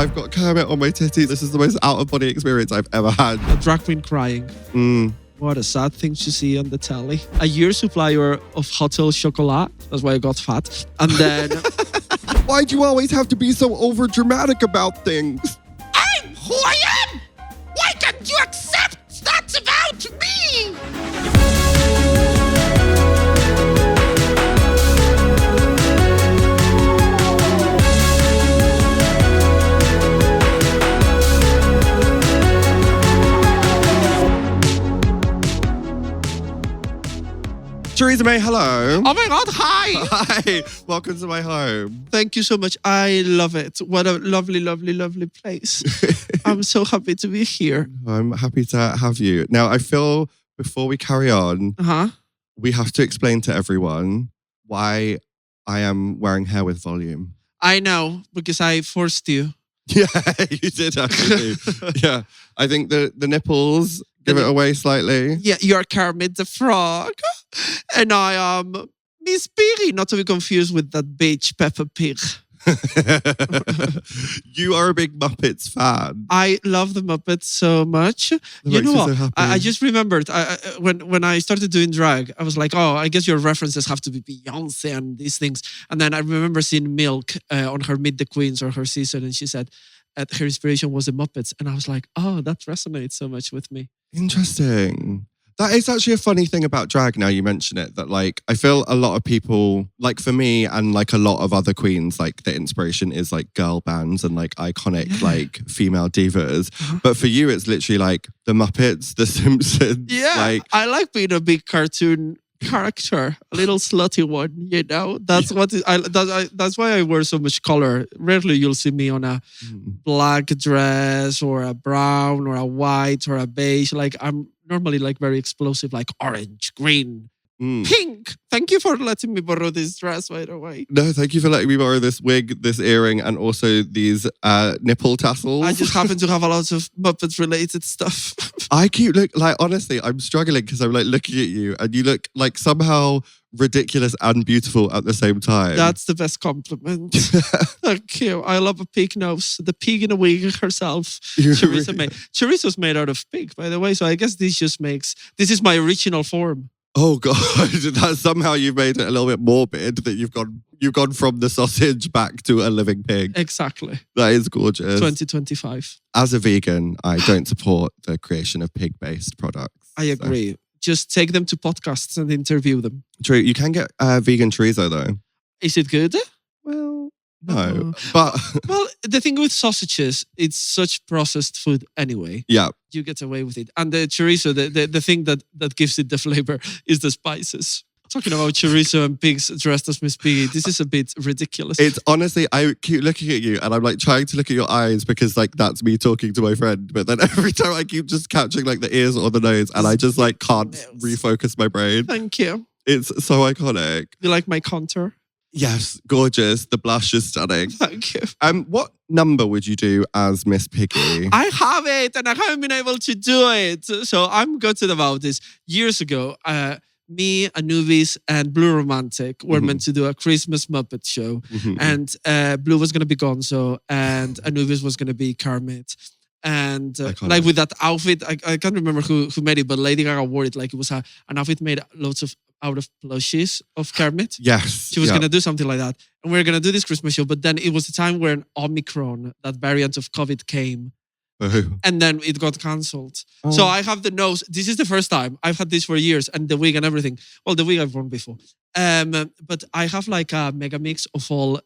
I've got Kermit on my titties. This is the most out-of-body experience I've ever had. A drag queen crying. What a sad thing to see on the telly. A year supplier of Hotel Chocolat. That's why I got fat. And then... Why do you always have to be so over-dramatic about things? I'm who I am! Why can't you accept that's about me? Choriza May, hello. Oh my God, hi! Hi, welcome to my home. Thank you so much. I love it. What a lovely, lovely, lovely place. I'm so happy to be here. I'm happy to have you. Now, I feel before we carry on, we have to explain to everyone why I am wearing hair with volume. I know, because I forced you. Yeah, you did actually. Yeah, I think the nipples give it away slightly. Yeah, you're Kermit the Frog. And I am Miss Piggy, not to be confused with that bitch Peppa Pig. You are a big Muppets fan. I love the Muppets so much. You know what? So I just remembered when I started doing drag, I was like, oh, I guess your references have to be Beyonce and these things. And then I remember seeing Milk on her Meet the Queens or her season, and she said her inspiration was the Muppets. And I was like, oh, that resonates so much with me. Interesting. That is actually a funny thing about drag now you mention it, that like I feel a lot of people, like for me and like a lot of other queens, like the inspiration is like girl bands and like iconic like female divas. But for you it's literally like the Muppets, the Simpsons. Yeah, like, I like being a big cartoon character, a little slutty one, you know. That's that's why I wear so much color. Rarely you'll see me on a black dress or a brown or a white or a beige. Like I'm normally like very explosive, like orange, green, pink. Thank you for letting me borrow this dress, by the way. No, thank you for letting me borrow this wig, this earring, and also these nipple tassels. I just happen to have a lot of Muppets related stuff. I keep like honestly, I'm struggling because I'm like looking at you and you look like somehow ridiculous and beautiful at the same time. That's the best compliment. Thank you. I love a pig nose. The pig in a wig herself. Choriza May. Choriza's made out of pig, by the way. So I guess this is my original form. Oh God, that somehow you've made it a little bit morbid that you've gone from the sausage back to a living pig. Exactly. That is gorgeous. 2025. As a vegan, I don't support the creation of pig-based products. I agree. Just take them to podcasts and interview them. True. You can get vegan chorizo though. Is it good? Well, no. But well, the thing with sausages, it's such processed food anyway. Yeah. You get away with it. And the chorizo, the thing that gives it the flavor is the spices. Talking about chorizo and pigs dressed as Miss Piggy, this is a bit ridiculous. It's honestly, I keep looking at you and I'm like trying to look at your eyes because like that's me talking to my friend. But then every time I keep just catching like the ears or the nose and I just like can't refocus my brain. Thank you. It's so iconic. You like my contour? Yes, gorgeous. The blush is stunning. Thank you. What number would you do as Miss Piggy? I have it and I haven't been able to do it. So I'm gutted about this. Years ago, me, Anubis, and Blue Romantic were meant to do a Christmas Muppet show. And Blue was going to be Gonzo and Anubis was going to be Kermit. And like with that outfit, I can't remember who made it, but Lady Gaga wore it like it was an outfit made out of plushies of Kermit. Yes. She was going to do something like that. And we were going to do this Christmas show, but then it was the time when Omicron, that variant of COVID came. And then it got cancelled. So I have the nose. This is the first time. I've had this for years and the wig and everything. Well, the wig I've worn before. But I have like a mega mix of all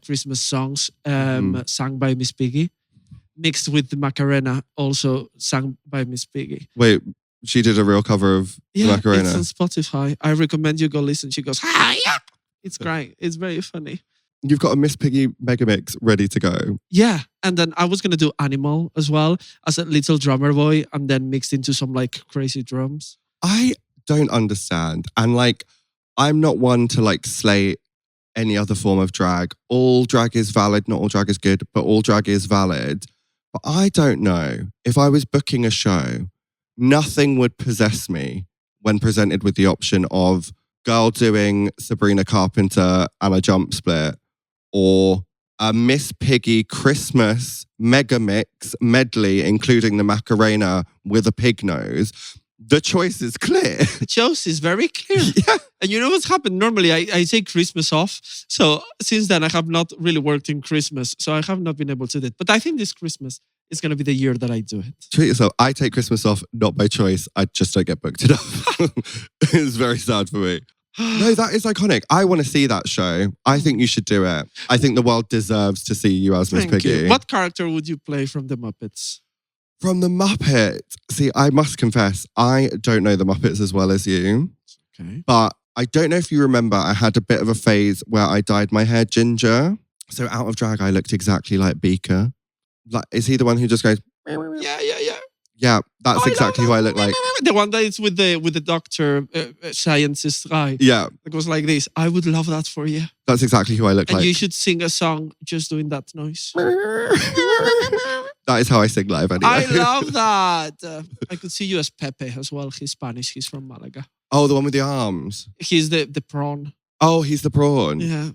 Christmas songs sung by Miss Piggy, mixed with the Macarena, also sung by Miss Piggy. Wait, she did a real cover of the Macarena? It's on Spotify. I recommend you go listen. She goes, hi. It's great. It's very funny. You've got a Miss Piggy mega mix ready to go. Yeah. And then I was going to do Animal as well as a little drummer boy and then mixed into some like crazy drums. I don't understand. And like, I'm not one to like slay any other form of drag. All drag is valid. Not all drag is good, but all drag is valid. But I don't know. If I was booking a show, nothing would possess me when presented with the option of girl doing Sabrina Carpenter and a jump split or a Miss Piggy Christmas mega mix medley, including the Macarena with a pig nose, the choice is clear. The choice is very clear. Yeah. And you know what's happened? Normally, I take Christmas off. So since then, I have not really worked in Christmas. So I have not been able to do it. But I think this Christmas is going to be the year that I do it. Treat yourself. I take Christmas off, not by choice. I just don't get booked enough. It's very sad for me. No, that is iconic. I want to see that show. I think you should do it. I think the world deserves to see you as Miss Thank Piggy. you. What character would you play from the Muppets? From the Muppets. See, I must confess, I don't know the Muppets as well as you. Okay. But I don't know if you remember, I had a bit of a phase where I dyed my hair ginger. So out of drag, I looked exactly like Beaker. Like, is he the one who just goes? Yeah. Yeah, that's exactly who I look like. The one that is with the doctor, scientist guy. Yeah, It was like this. I would love that for you. that's exactly who I look And like. you should sing a song just doing that noise. That is how I sing live anyway. I love that. I could see you as Pepe as well. He's Spanish. He's from Malaga. Oh, the one with the arms. He's the prawn. Oh, he's the prawn. Yeah.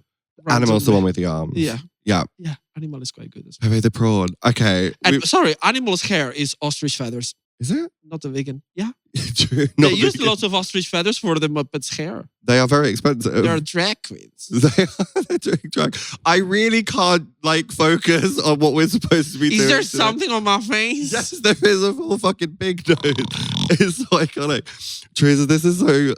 Animal's the one with the arms. Yeah. Yeah. Yeah. Animal is quite good as well. Pepe the prawn. Okay. And sorry, Animal's hair is ostrich feathers. Is it? Not a vegan. Yeah. True. They used lots of ostrich feathers for the Muppets' hair. They are very expensive. They're drag queens. They're doing drag. I really can't focus on what we're supposed to be doing. Is there today. something on my face? Yes, there is a full fucking big nose. It's so iconic. Teresa, this is so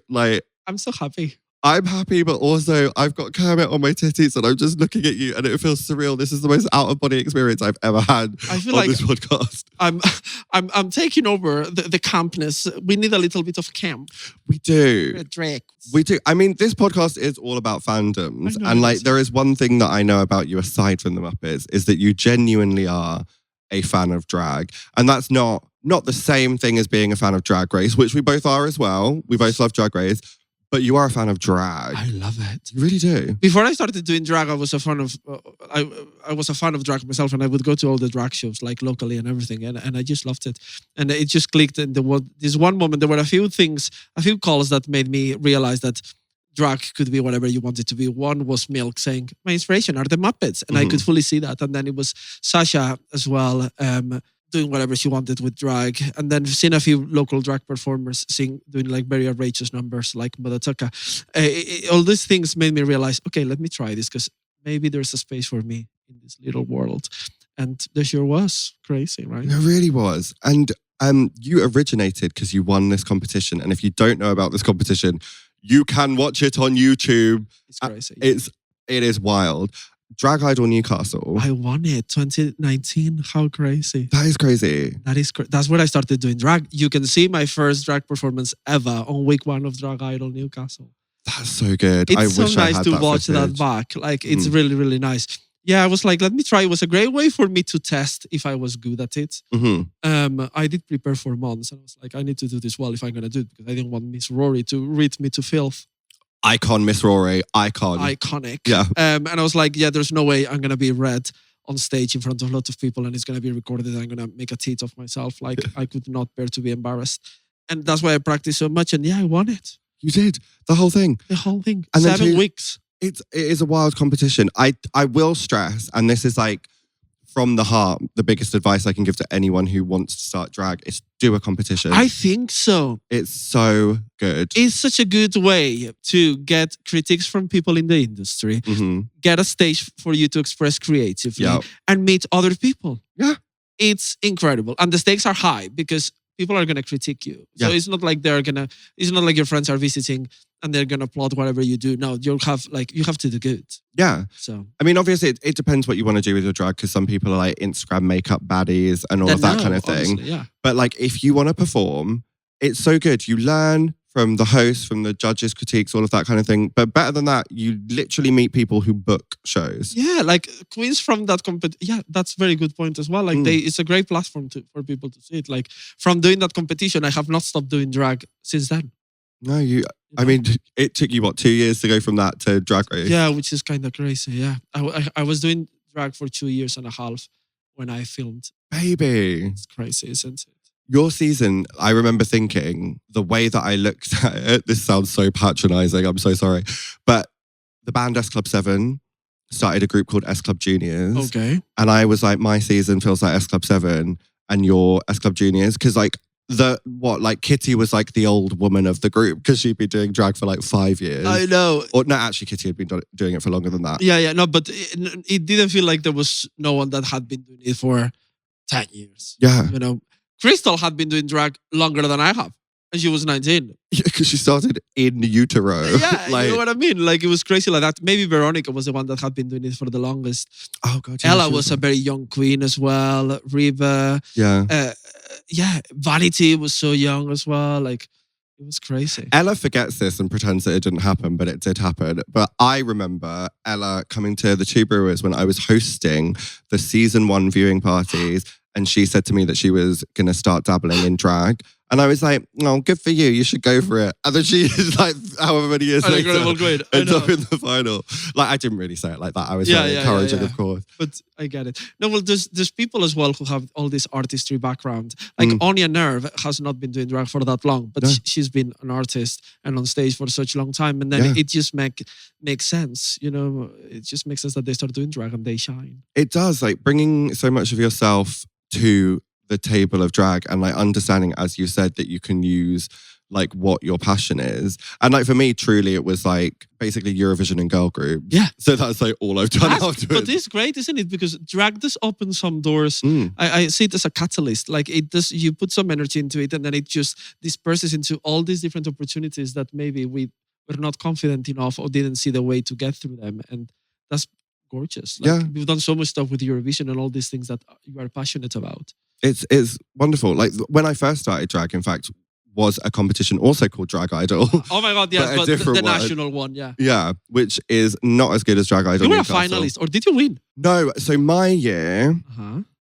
I'm so happy. I'm happy, but also I've got Kermit on my titties and I'm just looking at you and it feels surreal. This is the most out of body experience I've ever had I feel on like this podcast. I'm taking over the campness. We need a little bit of camp. We do. Drag. We do. I mean, this podcast is all about fandoms. I know And it is. there is one thing that I know about you aside from the Muppets is that you genuinely are a fan of drag. And that's not the same thing as being a fan of Drag Race, which we both are as well. We both love Drag Race. But you are a fan of drag. I love it. You really do. Before I started doing drag, I was a fan of I was a fan of drag myself, and I would go to all the drag shows, like locally and everything, and I just loved it. And it just clicked. And this one moment, there were a few calls that made me realize that drag could be whatever you want it to be. One was Milk saying, "My inspiration are the Muppets," and I could fully see that. And then it was Sasha as well. Doing whatever she wanted with drag, and then seeing a few local drag performers doing like very outrageous numbers like Madatuka. All these things made me realize, okay, let me try this because maybe there's a space for me in this little world. And there sure was. Crazy, right? It really was. And you originated because you won this competition. And if you don't know about this competition, you can watch it on YouTube. It's crazy. It is wild. Drag Idol Newcastle. I won it 2019. How crazy. That is crazy. That's where I started doing drag. You can see my first drag performance ever on week 1 of Drag Idol Newcastle. That's so good. It's I so wish I nice had to watch that footage. back. Like, it's really, really nice. Yeah, I was like, let me try. It was a great way for me to test if I was good at it. I did prepare for months, and I was like, I need to do this well if I'm going to do it, because I didn't want Miss Rory to read me to filth. Icon, Miss Rory. Iconic. Yeah. And I was like, yeah, there's no way I'm going to be read on stage in front of a lot of people and it's going to be recorded and I'm going to make a teat of myself. Like, I could not bear to be embarrassed. And that's why I practiced so much. And yeah, I won it. You did. The whole thing. The whole thing. And then 7 weeks. It is a wild competition. I will stress, and this is like from the heart, the biggest advice I can give to anyone who wants to start drag is do a competition. I think so. It's so good. It's such a good way to get critiques from people in the industry, get a stage for you to express creatively, and meet other people. Yeah. It's incredible. And the stakes are high because people are going to critique you. So it's not like it's not like your friends are visiting and they're going to applaud whatever you do. No, you have to do good. Yeah. So, I mean, obviously it depends what you want to do with your drag, because some people are like Instagram makeup baddies and all of that kind of thing. Honestly, yeah. But like, if you want to perform, it's so good. You learn from the host, from the judges' critiques, all of that kind of thing. But better than that, you literally meet people who book shows. Yeah, like queens from that competition. Yeah, that's a very good point as well. Like it's a great platform for people to see it. Like, from doing that competition, I have not stopped doing drag since then. No, I mean, it took you, 2 years to go from that to Drag Race? Yeah, which is kind of crazy. Yeah. I was doing drag for 2 years and a half when I filmed. Baby. It's crazy, isn't it? Your season, I remember thinking, the way that I looked at it, this sounds so patronizing, I'm so sorry, but the band S Club 7, started a group called S Club Juniors. Okay. And I was like, my season feels like S Club 7 and your S Club Juniors. Because like Kitty was like the old woman of the group because she'd been doing drag for like 5 years. I know. Or no, actually Kitty had been doing it for longer than that. Yeah, no, but it didn't feel like there was no one that had been doing it for 10 years. Yeah. You know, Crystal had been doing drag longer than I have. And she was 19. Yeah, because she started in utero. Yeah, like, you know what I mean? Like, it was crazy like that. Maybe Veronica was the one that had been doing it for the longest. Oh, God. Ella was a very young queen as well. Reba. Yeah. Vanity was so young as well. Like, it was crazy. Ella forgets this and pretends that it didn't happen, but it did happen. But I remember Ella coming to the Two Brewers when I was hosting the season 1 viewing parties. And she said to me that she was going to start dabbling in drag. And I was like, oh, good for you. You should go for it. And then she is like, however many years later, ends up in the final. Like, I didn't really say it like that. I was very encouraging, of course. But I get it. No, well, there's people as well who have all this artistry background. Like Anya Nerve has not been doing drag for that long, but she's been an artist and on stage for such a long time. And then it just makes sense. You know, it just makes sense that they start doing drag and they shine. It does. Like, bringing so much of yourself to the table of drag and like understanding, as you said, that you can use like what your passion is. And like for me, truly, it was like basically Eurovision and girl groups. Yeah. So that's like all I've done afterwards. But it's great, isn't it? Because drag does open some doors. I see it as a catalyst. Like it does, you put some energy into it and then it just disperses into all these different opportunities that maybe we were not confident enough or didn't see the way to get through them. And that's gorgeous. Like, we've done so much stuff with Eurovision and all these things that you are passionate about. It's wonderful. Like when I first started drag, in fact, was a competition also called Drag Idol. Oh my God, yes, but the national one, yeah. Yeah, which is not as good as Drag Idol. You were Newcastle. a finalist, or did you win? No, so my year,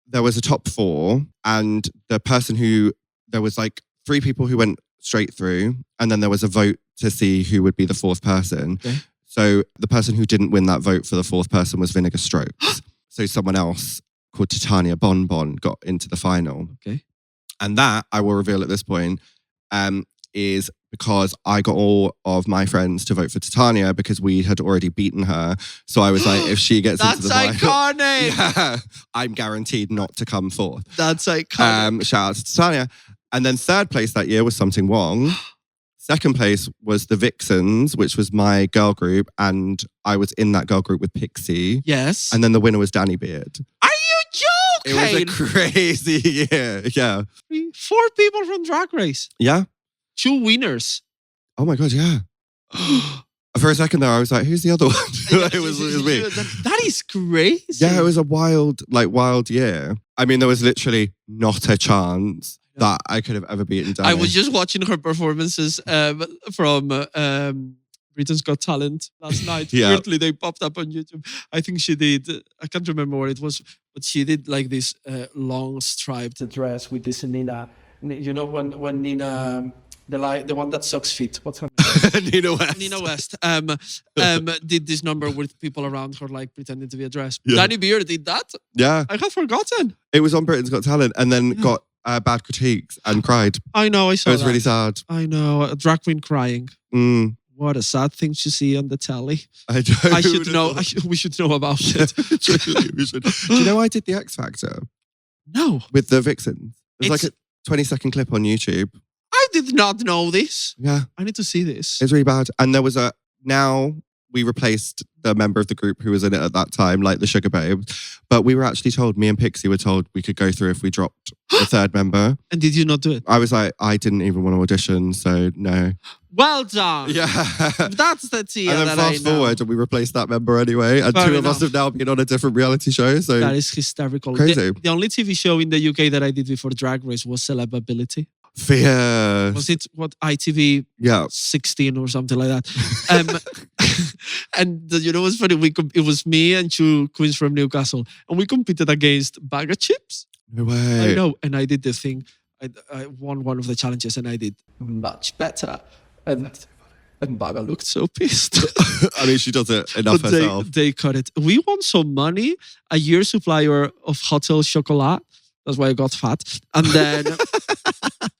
there was a top 4 and there was like 3 people who went straight through and then there was a vote to see who would be the 4th person. Okay. So the person who didn't win that vote for the 4th person was Vinegar Strokes. So someone else called Titania Bonbon got into the final. Okay. And that, I will reveal at this point, is because I got all of my friends to vote for Titania because we had already beaten her. So I was like, if she gets into the final... That's iconic! Yeah, I'm guaranteed not to come 4th. That's iconic. Shout out to Titania. And then 3rd place that year was Something Wrong. 2nd place was the Vixens, which was my girl group. And I was in that girl group with Pixie. Yes. And then the winner was Danny Beard. Are you joking? It was a crazy year. Yeah. 4 people from Drag Race. Yeah. 2 winners. Oh my God, yeah. For a second there, I was like, who's the other one? it was me. That is crazy. Yeah, it was a wild year. I mean, there was literally not a chance that I could have ever beaten Danny. I was just watching her performances from Britain's Got Talent last night. Weirdly, they popped up on YouTube. I think she did, I can't remember what it was, but she did like this long striped dress with this Nina. You know, when Nina... The one that sucks feet. What's her name? Nina West. Nina West. Did this number with people around her, like pretending to be a dress. Yeah. Danny Beard did that. Yeah. I had forgotten. It was on Britain's Got Talent and then got bad critiques and cried. I know, I saw that. It was really sad. I know, a drag queen crying. What a sad thing to see on the telly. I should know. We should know about it. Truly, we should. Do you know I did the X Factor? No. With the Vixens. There's like a 20-second clip on YouTube. I did not know this. Yeah. I need to see this. It's really bad. And there was now we replaced the member of the group who was in it at that time, like the Sugar Babes. But we were actually told, me and Pixie were told we could go through if we dropped the 3rd member. And did you not do it? I was like, I didn't even want to audition, so no. Well done. Yeah. That's the tea. And then fast forward and we replaced that member anyway. And 2 of us have now been on a different reality show. So that is hysterical. Crazy. The only TV show in the UK that I did before Drag Race was Celebability. Fierce. Was it ITV 16 or something like that? And you know what's funny? It was me and 2 queens from Newcastle, and we competed against Bag of Chips. No way. I know, and I did the thing. I won one of the challenges, and I did much better. And Baga looked so pissed. I mean, she does it enough herself. They cut it. We won some money, a year supply of Hotel Chocolat. That's why I got fat. And then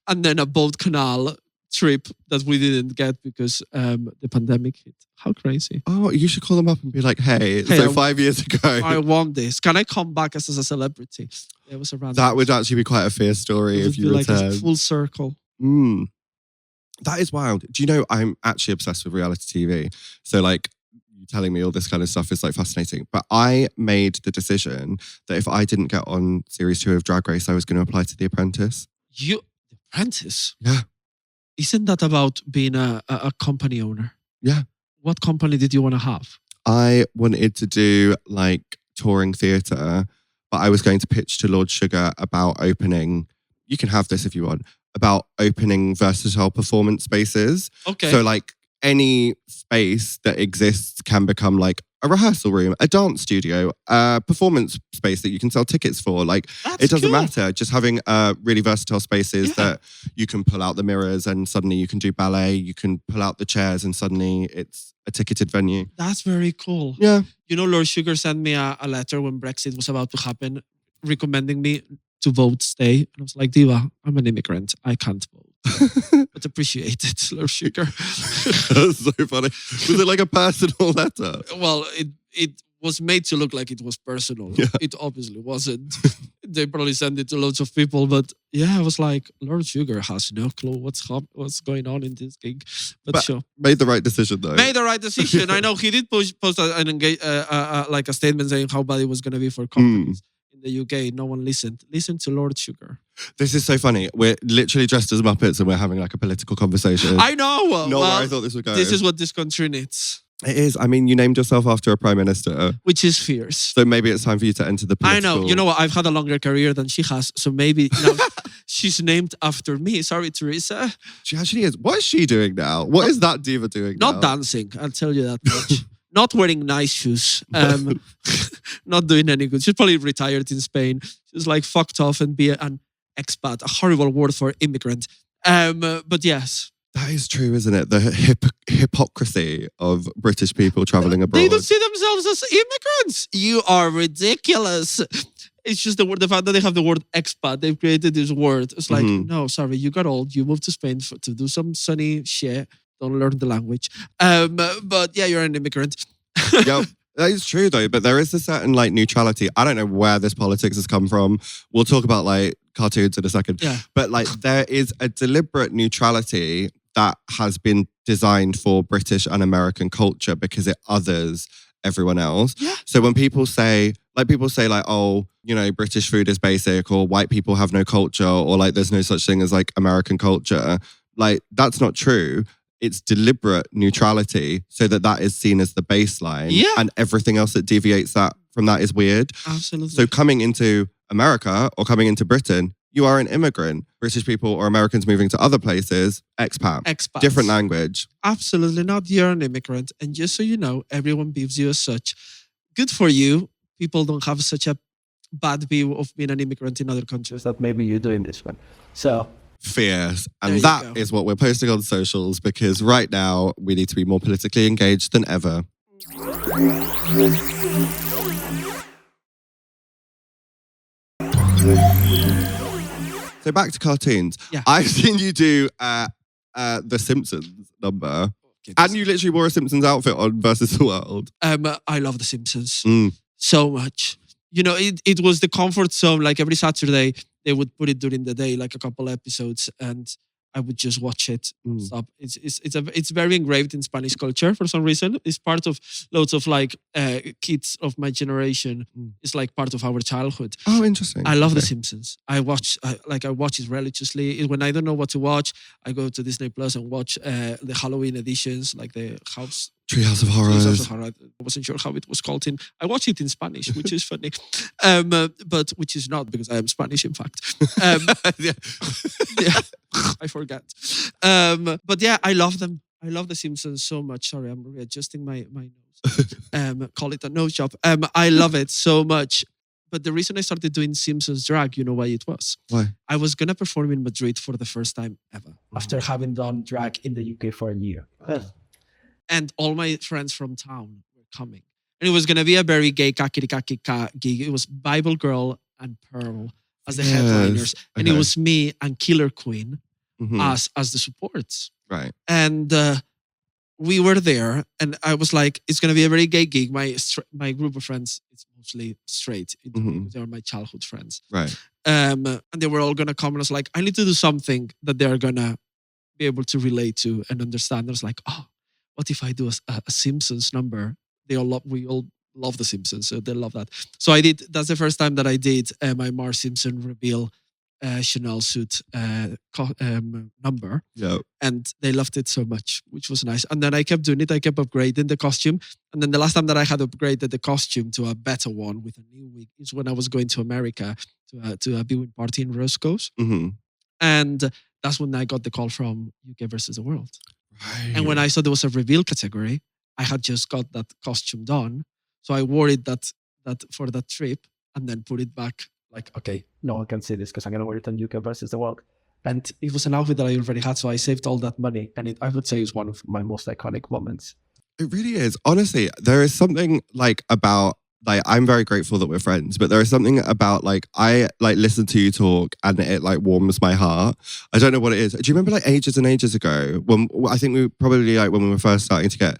and then a boat canal trip that we didn't get because the pandemic hit. How crazy. Oh, you should call them up and be like, hey, so 5 years ago. I want this. Can I come back as a celebrity? It was a random. That would actually be quite a fierce story if you like returned. a full circle. That is wild. Do you know, I'm actually obsessed with reality TV. So like, you telling me all this kind of stuff is like fascinating. But I made the decision that if I didn't get on series 2 of Drag Race, I was going to apply to The Apprentice. The Apprentice? Yeah. Isn't that about being a company owner? Yeah. What company did you want to have? I wanted to do like touring theatre, but I was going to pitch to Lord Sugar about opening, you can have this if you want, about opening versatile performance spaces. Okay. So like any space that exists can become like a rehearsal room, a dance studio, a performance space that you can sell tickets for. Like it doesn't matter. Just having really versatile spaces that you can pull out the mirrors and suddenly you can do ballet. You can pull out the chairs and suddenly it's a ticketed venue. That's very cool. Yeah. You know, Lord Sugar sent me a letter when Brexit was about to happen, recommending me to vote stay. And I was like, Diva, I'm an immigrant. I can't vote. But appreciate it, Lord Sugar. That's so funny. Was it like a personal letter? Well, it was made to look like it was personal. Yeah. It obviously wasn't. They probably sent it to loads of people. But yeah, I was like, Lord Sugar has no clue what's going on in this gig. But sure. Made the right decision though. Made the right decision. I know he did post like a statement saying how bad it was going to be for companies. In the UK, no one listened. Listen to Lord Sugar. This is so funny. We're literally dressed as Muppets and we're having like a political conversation. I know. Not where I thought this would go. This is what this country needs. It is. I mean, you named yourself after a prime minister. Which is fierce. So maybe it's time for you to enter the political... I know. You know what? I've had a longer career than she has. So maybe now she's named after me. Sorry, Choriza. She actually is. What is she doing now? What is that diva doing now? Not dancing. I'll tell you that much. Not wearing nice shoes. Not doing any good. She's probably retired in Spain. She's like fucked off and be an expat. A horrible word for immigrant. But yes. That is true, isn't it? The hypocrisy of British people travelling abroad. They don't see themselves as immigrants. You are ridiculous. It's just the fact that they have the word expat. They've created this word. It's like, no, sorry, you got old. You moved to Spain to do some sunny shit. Don't learn the language. But yeah, you're an immigrant. Yep. That is true though, but there is a certain like neutrality. I don't know where this politics has come from. We'll talk about like cartoons in a second. Yeah. But like there is a deliberate neutrality that has been designed for British and American culture because it others everyone else. Yeah. So when people say like, oh, you know, British food is basic or white people have no culture or like there's no such thing as like American culture, like that's not true. It's deliberate neutrality so that is seen as the baseline. Yeah. And everything else that deviates from that is weird. Absolutely. So coming into America or coming into Britain, you are an immigrant. British people or Americans moving to other places, expat. Different language. Absolutely not. You're an immigrant. And just so you know, everyone views you as such. Good for you. People don't have such a bad view of being an immigrant in other countries. That maybe you're doing this one. So... fierce. And that is what we're posting on socials because right now we need to be more politically engaged than ever. So back to cartoons. Yeah. I've seen you do the Simpsons number. And you literally wore a Simpsons outfit on Versus the World. I love the Simpsons so much. You know, it was the comfort zone. Like every Saturday, they would put it during the day, like a couple episodes, and I would just watch it stop. It's very engraved in Spanish culture for some reason. It's part of loads of like kids of my generation. It's like part of our childhood. Oh, interesting. I love The Simpsons. I watch it religiously. When I don't know what to watch, I go to Disney Plus and watch the Halloween editions, like the Treehouse of Horrors. Treehouse of Horror. I wasn't sure how it was called I watched it in Spanish, which is funny, but which is not because I am Spanish, in fact. Yeah, I forgot. But yeah, I love them. I love The Simpsons so much. Sorry, I'm readjusting my nose. Call it a nose job. I love it so much. But the reason I started doing Simpsons drag, you know why it was? Why? I was going to perform in Madrid for the first time ever. After having done drag in the UK for a year. And all my friends from town were coming. And it was going to be a very gay kakirikakika gig. It was Bible Girl and Pearl as the headliners. And it was me and Killer Queen. as the supports. Right. And we were there, and I was like, it's going to be a very gay gig. My group of friends, it's mostly straight. They are my childhood friends. Right. And they were all going to come, and I was like, I need to do something that they're going to be able to relate to and understand. I was like, oh, what if I do a Simpsons number? We all love the Simpsons, so they love that. So I did. That's the first time that I did my Marge Simpson reveal Chanel suit number. Yeah. And they loved it so much, which was nice. And then I kept doing it. I kept upgrading the costume. And then the last time that I had upgraded the costume to a better one with a new wig is when I was going to America to a viewing party in Roscoe's. And that's when I got the call from UK versus the World. Right. And when I saw there was a reveal category, I had just got that costume done. So I wore it that for that trip and then put it back. Like, okay, no one can see this because I'm going to wear it on UK versus the World. And it was an outfit that I already had, so I saved all that money. And I would say it's one of my most iconic moments. It really is. Honestly, there is something about I'm very grateful that we're friends, but there is something about I listen to you talk and it warms my heart. I don't know what it is. Do you remember ages and ages ago when I think we probably when we were first starting to get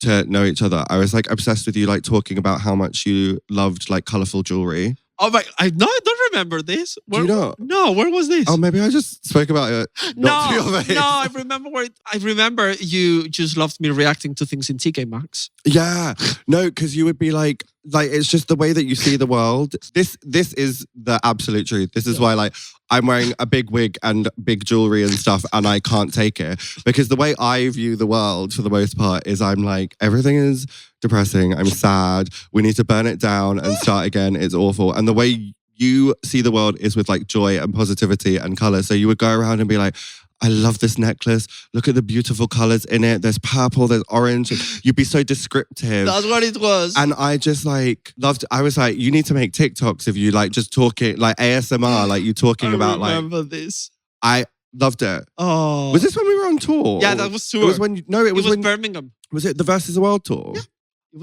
to know each other, I was obsessed with you talking about how much you loved colourful jewelry. Oh my! I don't remember this. Do you not? No, where was this? Oh, maybe I just spoke about it. Not to your face. No, I remember I remember you just loved me reacting to things in TK Maxx. Yeah, no, because you would be like it's just the way that you see the world. This is the absolute truth. This is why I'm wearing a big wig and big jewelry and stuff, and I can't take it because the way I view the world for the most part is I'm everything is depressing. I'm sad. We need to burn it down and start again. It's awful. And the way you see the world is with joy and positivity and color. So you would go around and be like, I love this necklace. Look at the beautiful colors in it. There's purple, there's orange. You'd be so descriptive. That's what it was. And I just loved it. I was like, you need to make TikToks of you just talking, ASMR, you talking about I remember this. I loved it. Oh. Was this when we were on tour? Yeah, that was tour. It was when, it was Birmingham. Was it the Versus the World tour? Yeah.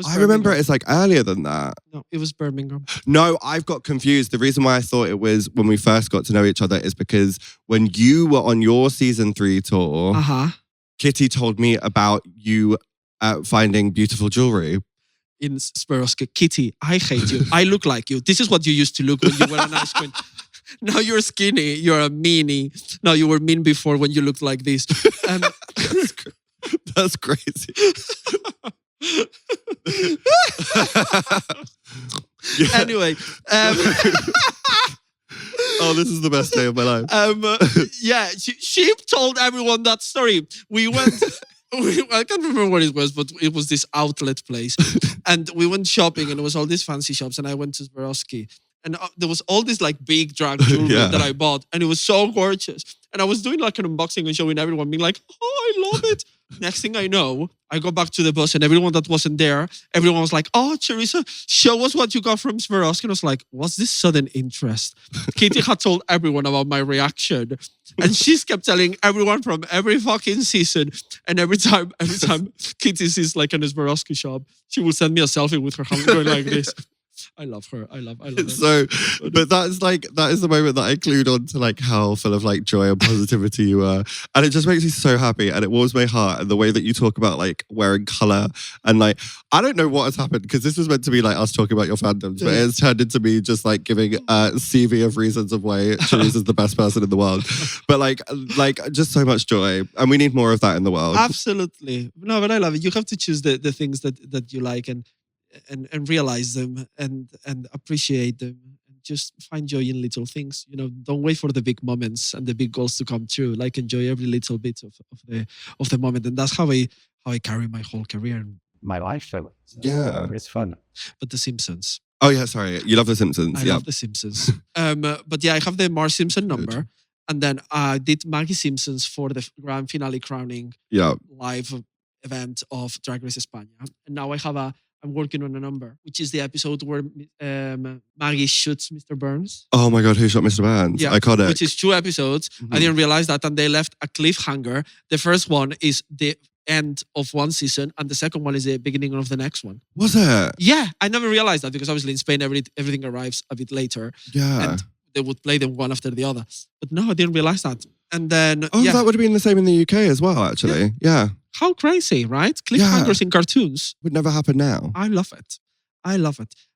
I remember it's earlier than that. No, it was Birmingham. No, I've got confused. The reason why I thought it was when we first got to know each other is because when you were on your season 3 tour, Kitty told me about you finding beautiful jewelry. In Swarovski. Kitty, I hate you. I look like you. This is what you used to look when you were an ice cream. Now you're skinny. You're a meanie. No, you were mean before when you looked like this. That's crazy. Anyway, oh, this is the best day of my life. Yeah, she told everyone that story. We went. I can't remember what it was, but it was this outlet place, and we went shopping, and it was all these fancy shops, and I went to Swarovski, and there was all this big drag jewelry that I bought, and it was so gorgeous. And I was doing an unboxing and showing everyone, being like, oh, I love it. Next thing I know, I go back to the bus and everyone that wasn't there, everyone was like, oh, Choriza, show us what you got from Swarovski. And I was like, what's this sudden interest? Kitty had told everyone about my reaction. And she's kept telling everyone from every fucking season. And every time Kitty sees a Swarovski shop, she will send me a selfie with her hand going like this. I love her. I love her. So, but that is the moment that I clued on to how full of joy and positivity you are. And it just makes me so happy and it warms my heart. And the way that you talk about wearing color and I don't know what has happened because this was meant to be us talking about your fandoms, but it's turned into me just giving a CV of reasons of why Choriza's the best person in the world. But just so much joy. And we need more of that in the world. Absolutely. No, but I love it. You have to choose the things that you like and realize them and appreciate them and just find joy in little things. Don't wait for the big moments and the big goals to come true. Enjoy every little bit of the moment, and that's how I carry my whole career and my life. So yeah, it's fun. But The Simpsons. Oh yeah, sorry, you love The Simpsons. I love The Simpsons. But yeah, I have the Marge Simpson number, and then I did Maggie Simpsons for the grand finale crowning live event of Drag Race España, and now I'm working on a number, which is the episode where Maggie shoots Mr. Burns. Oh my God, who shot Mr. Burns? Yeah, iconic. Which is 2 episodes. I didn't realize that, and they left a cliffhanger. The first one is the end of one season, and the second one is the beginning of the next one. Was it? Yeah, I never realized that because obviously in Spain everything arrives a bit later. Yeah. And they would play them one after the other. But no, I didn't realize that. And then, Oh, that would have been the same in the UK as well, actually. Yeah. How crazy, right? Cliffhangers in cartoons. Would never happen now. I love it.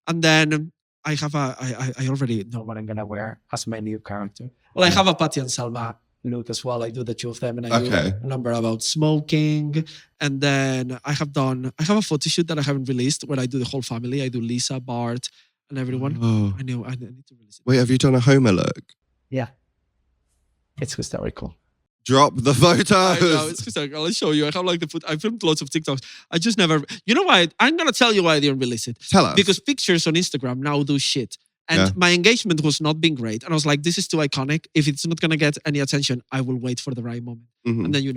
And then I have I already know What I'm gonna wear as my new character. Well, I have a Patty and Selma look as well. I do the two of them, and I do a number about smoking. And then I have a photo shoot that I haven't released where I do the whole family. I do Lisa, Bart, and everyone. Oh. I know. I need to release it. Wait, have you done a Homer look? Yeah. It's hysterical. Drop the photos. I know, it's hysterical. I'll show you. I have like the foot. I filmed lots of TikToks. I just never. You know why? I'm gonna tell you why I didn't release it. Tell us. Because pictures on Instagram now do shit. And my engagement was not being great. And I was like, this is too iconic. If it's not going to get any attention, I will wait for the right moment. And then, you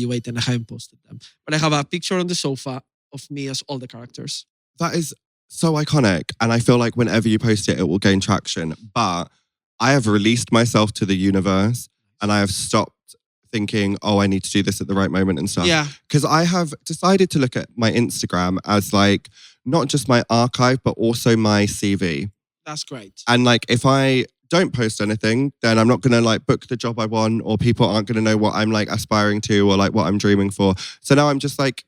wait, and I haven't posted them. But I have a picture on the sofa of me as all the characters. That is so iconic. And I feel like whenever you post it, it will gain traction. But I have released myself to the universe and I have stopped thinking, oh, I need to do this at the right moment and stuff. Yeah. Because I have decided to look at my Instagram as like, not just my archive, but also my CV. That's great. And like, if I don't post anything, then I'm not going to like book the job I want, or people aren't going to know what I'm like aspiring to or like what I'm dreaming for. So now I'm just like,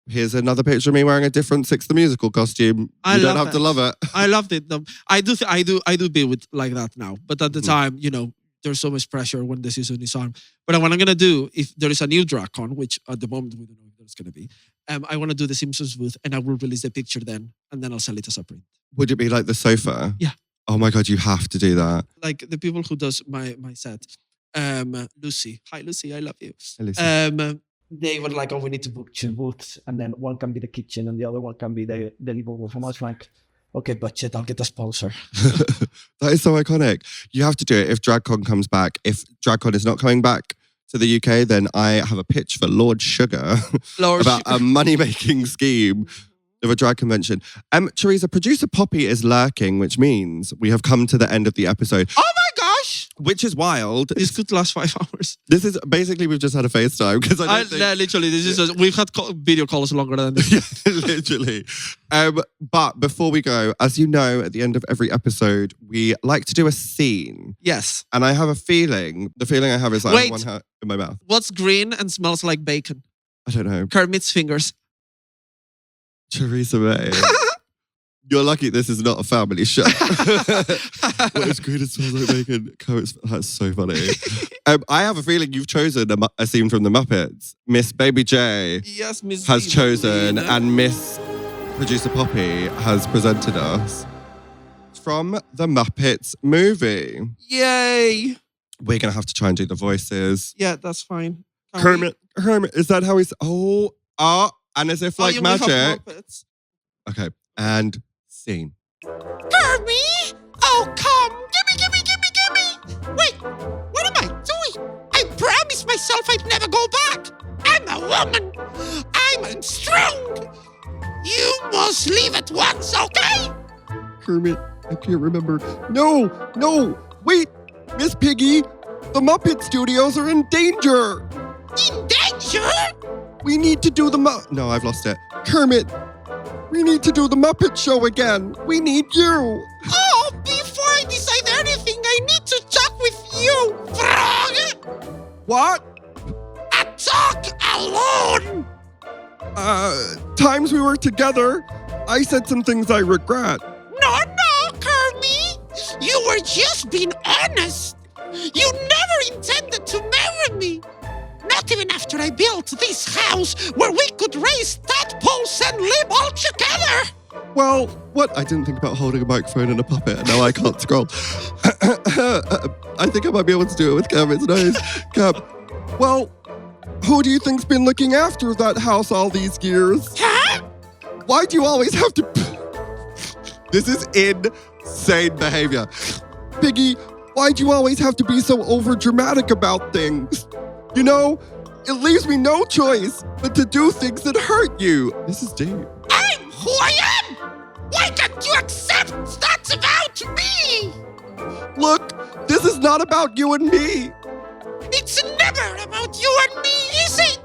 here's another picture of me wearing a different Six the Musical costume. You don't have to love it. I loved it. I do be with like that now. But at the time, there's so much pressure when the season is on. But what I'm going to do, if there is a new drag con, which at the moment we don't know if there's going to be, I want to do the Simpsons booth and I will release the picture then, and then I'll sell it as a print. Would it be like the sofa? Yeah. Oh my God, you have to do that. Like the people who does my set, Lucy. Hi, Lucy. I love you. Hey, Lucy. They were like, oh, we need to book Two booths, and then one can be the kitchen and the other one can be the living room. I was like, okay, budget, I'll get a sponsor. That is so iconic. You have to do it if DragCon comes back. If DragCon is not coming back to the UK, then I have a pitch for Lord Sugar about a money-making scheme of a drag convention. Choriza, producer Poppy is lurking, which means we have come to the end of the episode. Oh my gosh! Which is wild. This could last 5 hours. This is basically, we've just had a FaceTime because literally, this is we've had video calls longer than this. Literally. But before we go, as you know, at the end of every episode, we like to do a scene. Yes. And I have a feeling. The feeling I have is like I have one hat in my mouth. What's green and smells like bacon? I don't know. Kermit's fingers. Choriza May. You're lucky this is not a family show. What is green and smells like bacon? That's so funny. I have a feeling you've chosen a scene from the Muppets. Miss Baby J yes, Miss has chosen, and Miss Producer Poppy has presented us from the Muppets movie. Yay! We're going to have to try and do the voices. Yeah, that's fine. Hermit, is that how he's... and as if like magic. Okay, and scene. Kermit! Oh, come! Gimme! Wait, what am I doing? I promised myself I'd never go back. I'm a woman. I'm strong. You must leave at once, okay? Kermit, I can't remember. No, wait, Miss Piggy, the Muppet Studios are in danger. In danger? We need to do No, I've lost it. Kermit, we need to do the Muppet Show again. We need you. Oh, before I decide anything, I need to talk with you, frog. What? I talk alone. Times we were together, I said some things I regret. No, Kermit. You were just being honest. You never intended to marry me. Not even after I built this house where we could raise tadpoles and live all together. Well, what? I didn't think about holding a microphone and a puppet, and now I can't scroll. I think I might be able to do it with Kermit's nose. Well, who do you think's been looking after that house all these years? Huh? Why do you always have to... This is insane behavior. Piggy, why do you always have to be so overdramatic about things? You know, it leaves me no choice but to do things that hurt you. This is deep. I'm who I am. Why can't you accept that's about me? Look, this is not about you and me. It's never about you and me, is it?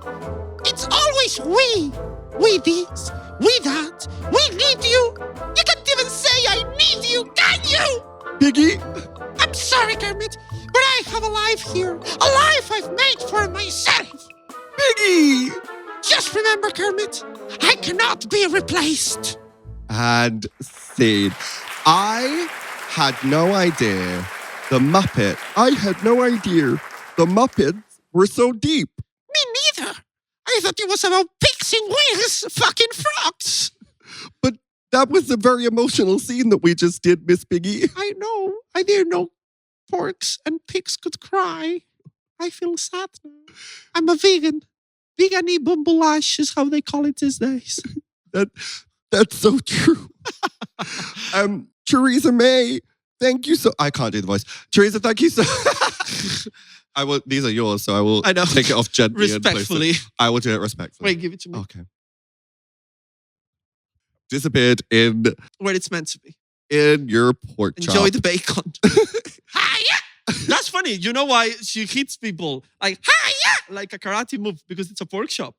It's always we. We this, we that. We need you. You can't even say I need you, can you? Piggy, I'm sorry, Kermit, but I have a life here. A life I've made for myself. Piggy! Just remember, Kermit, I cannot be replaced. And scene. I had no idea the Muppets were so deep. Me neither. I thought it was about pigs and whales fucking frogs. But that was a very emotional scene that we just did, Miss Piggy. I know. I didn't know porks and pigs could cry. I feel sad now. I'm a vegan. Veganie bumbulash is how they call it these days. That's so true. Choriza May, thank you so. I can't do the voice. Choriza, thank you so. I will. These are yours, so I will take it off gently. Respectfully. And place it. I will do it respectfully. Wait, give it to me. Okay. Disappeared in Where it's meant to be. in your pork chop. Enjoy the bacon. Hiya! That's funny. You know why she hits people like Hiya! like a karate move? Because it's a pork chop.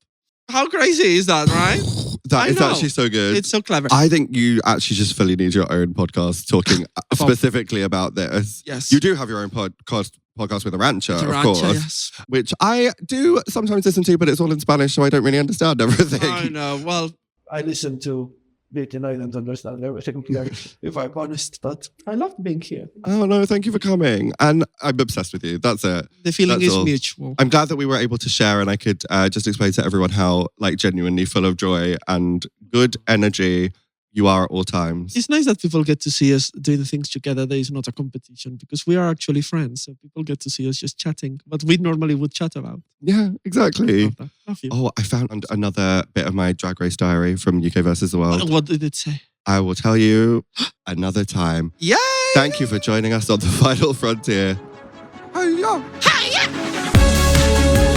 How crazy is that, right? That I is know. actually so good. It's so clever. I think you actually just fully need your own podcast talking specifically about this. Yes. You do have your own podcast with a rancher, The of rancher, course. yes. Which I do sometimes listen to, but it's all in Spanish, so I don't really understand everything. I know. Well, I listen to it and I don't understand everything here, if I'm honest, but I love being here. Oh no, thank you for coming. And I'm obsessed with you. That's it. the feeling That's is all. mutual. I'm glad that we were able to share and I could just explain to everyone how like genuinely full of joy and good energy you are at all times. It's nice that people get to see us doing things together. There is not a competition because we are actually friends. So people get to see us just chatting, what we normally would chat about. Yeah, exactly. Love that. Love you. Oh, I found another bit of my Drag Race diary from UK versus the World. What did it say? I will tell you another time. Yay! Thank you for joining us on the Final Frontier. Hiya! Hiya!